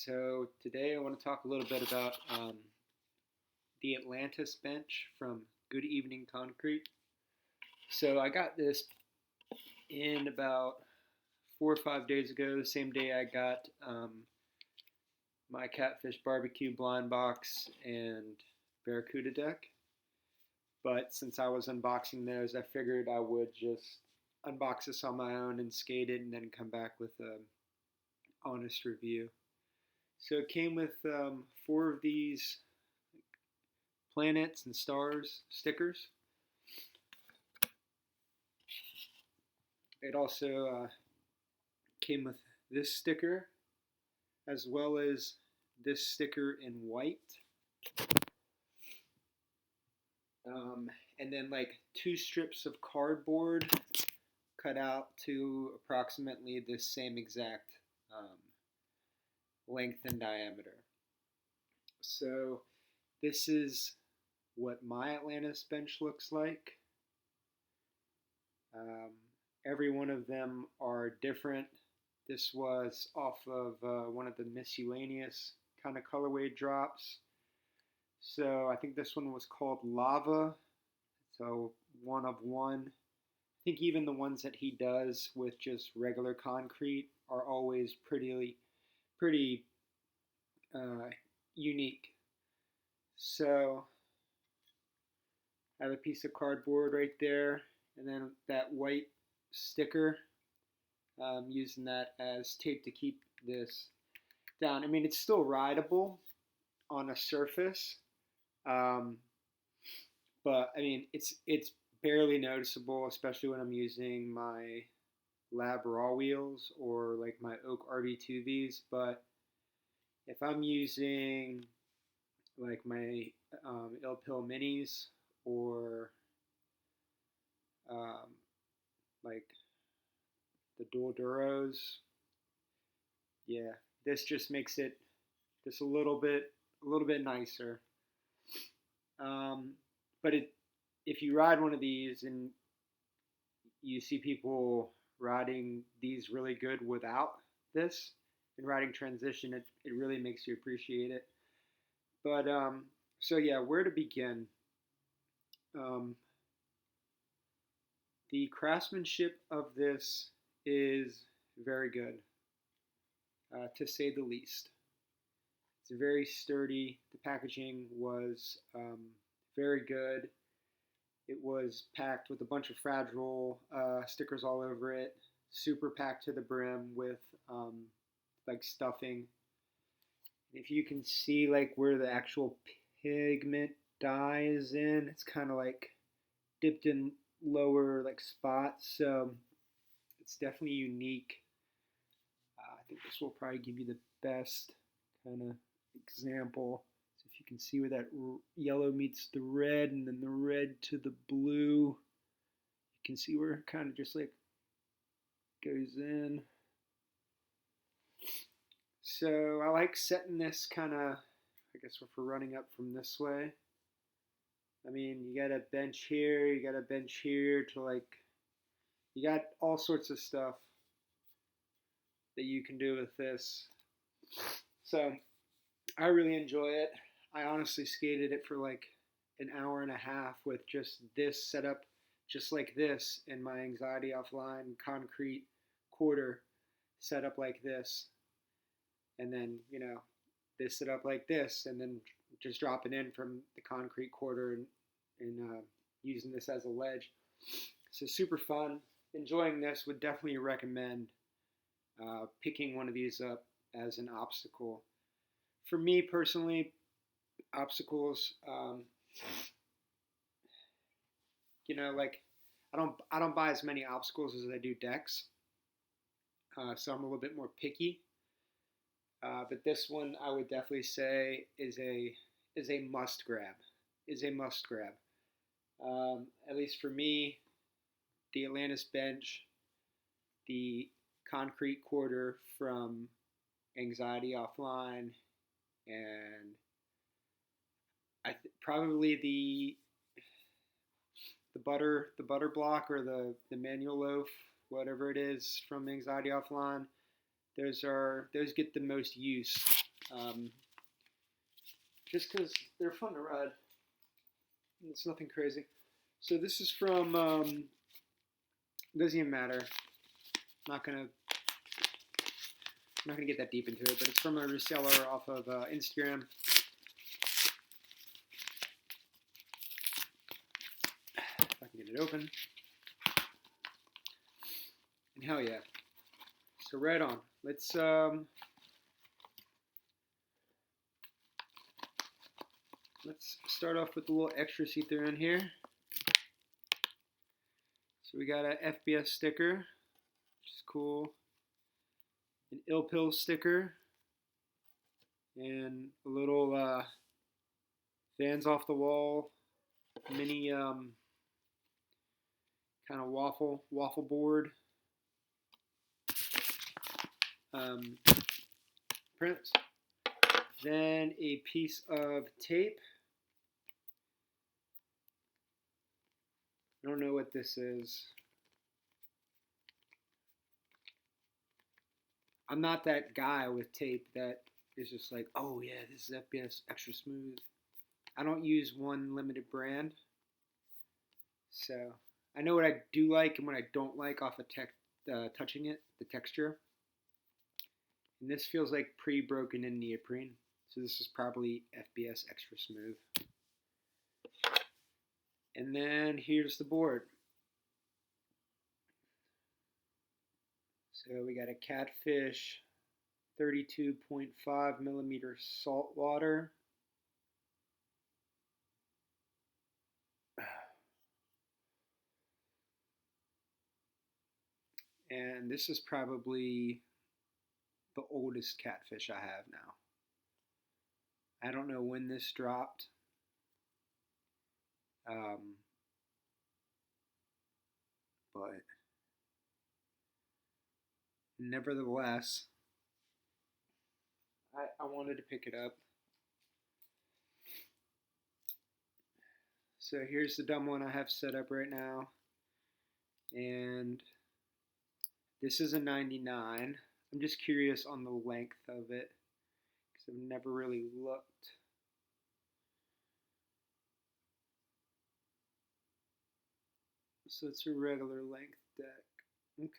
So today I want to talk a little bit about the Atlantis bench from Good Evening Concrete. So I got this in about 4 or 5 days ago, the same day I got my Catfish Barbecue blind box and Barracuda deck. But since I was unboxing those, I figured I would just unbox this on my own and skate it and then come back with an honest review. So it came with four of these planets and stars stickers. It also came with this sticker as well as this sticker in white. And then like two strips of cardboard cut out to approximately the same exact length and diameter. So this is what my Atlantis bench looks like. Every one of them are different. This was off of one of the miscellaneous kind of colorway drops. So I think this one was called Lava. So one of one. I think even the ones that he does with just regular concrete are always pretty unique. So I have a piece of cardboard right there, and then that white sticker, using that as tape to keep this down. I mean, it's still rideable on a surface, but I mean, it's barely noticeable, especially when I'm using my Lab Raw wheels or like my Oak RB2Vs. But if I'm using like my Il Pill Minis or like the Dual Duros, yeah, this just makes it just a little bit nicer. But if you ride one of these and you see people riding these really good without this and riding transition, it really makes you appreciate it. But so yeah, where to begin? The craftsmanship of this is very good, to say the least. It's very sturdy. The packaging was very good. It was packed with a bunch of fragile stickers all over it, super packed to the brim with like stuffing. If you can see like where the actual pigment dye is in, it's kind of like dipped in lower like spots, so it's definitely unique. I think this will probably give you the best kind of example. So if you can see where that yellow meets the red and then the red to the blue, you can see where it kind of just like goes in. So I like setting this kind of, I guess if we're running up from this way, I mean, you got a bench here, you got a bench here to like, you got all sorts of stuff that you can do with this. So I really enjoy it. I honestly skated it for like an hour and a half with just this setup, just like this, in my Anxiety Offline concrete quarter set up like this. And then, this set up like this, and then just dropping in from the concrete quarter and using this as a ledge. So super fun. Enjoying this. Would definitely recommend picking one of these up as an obstacle. For me personally, obstacles, like I don't buy as many obstacles as I do decks, so I'm a little bit more picky. But this one I would definitely say is a must grab. At least for me, the Atlantis bench, the concrete quarter from Anxiety Offline, and probably the butter block or the manual loaf, whatever it is from Anxiety Offline. Those get the most use just because they're fun to ride. It's nothing crazy. So this is from, doesn't even matter. Not gonna get that deep into it, but it's from a reseller off of Instagram. If I can get it open. And hell yeah. So right on. Let's start off with a little extra see-through in here. So we got a FBS sticker, which is cool. An Ill Pill sticker. And a little fans off the wall mini kind of waffle board prints. Then a piece of tape. I don't know what this is. I'm not that guy with tape that is just like, oh yeah, this is FBS extra smooth. I don't use one limited brand. So I know what I do like and what I don't like off of touching it, the texture. And this feels like pre-broken in neoprene. So this is probably FBS extra smooth. And then here's the board. So we got a Catfish 32.5 millimeter salt water. And this is probably the oldest Catfish I have now. I don't know when this dropped. But nevertheless, I wanted to pick it up. So here's the dumb one I have set up right now. And this is a 99. I'm just curious on the length of it because I've never really looked. So it's a regular length deck. Okay.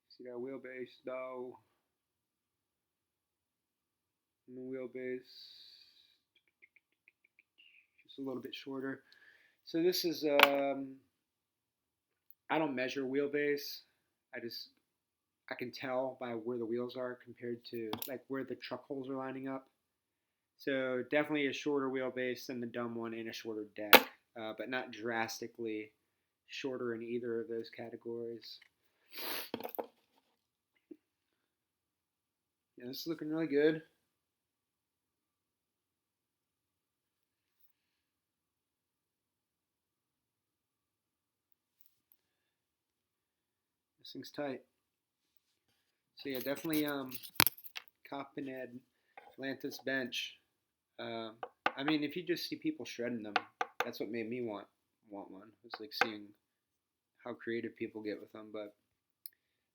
So you got wheelbase, though. And the wheelbase just a little bit shorter. So this is I don't measure wheelbase. I can tell by where the wheels are compared to like where the truck holes are lining up. So definitely a shorter wheelbase than the dumb one and a shorter deck, but not drastically shorter in either of those categories. Yeah, this is looking really good. This thing's tight. So yeah, definitely copping an Atlantis bench. I mean, if you just see people shredding them, that's what made me want one. It's like seeing how creative people get with them. But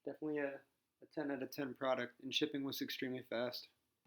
definitely a 10 out of 10 product, and shipping was extremely fast.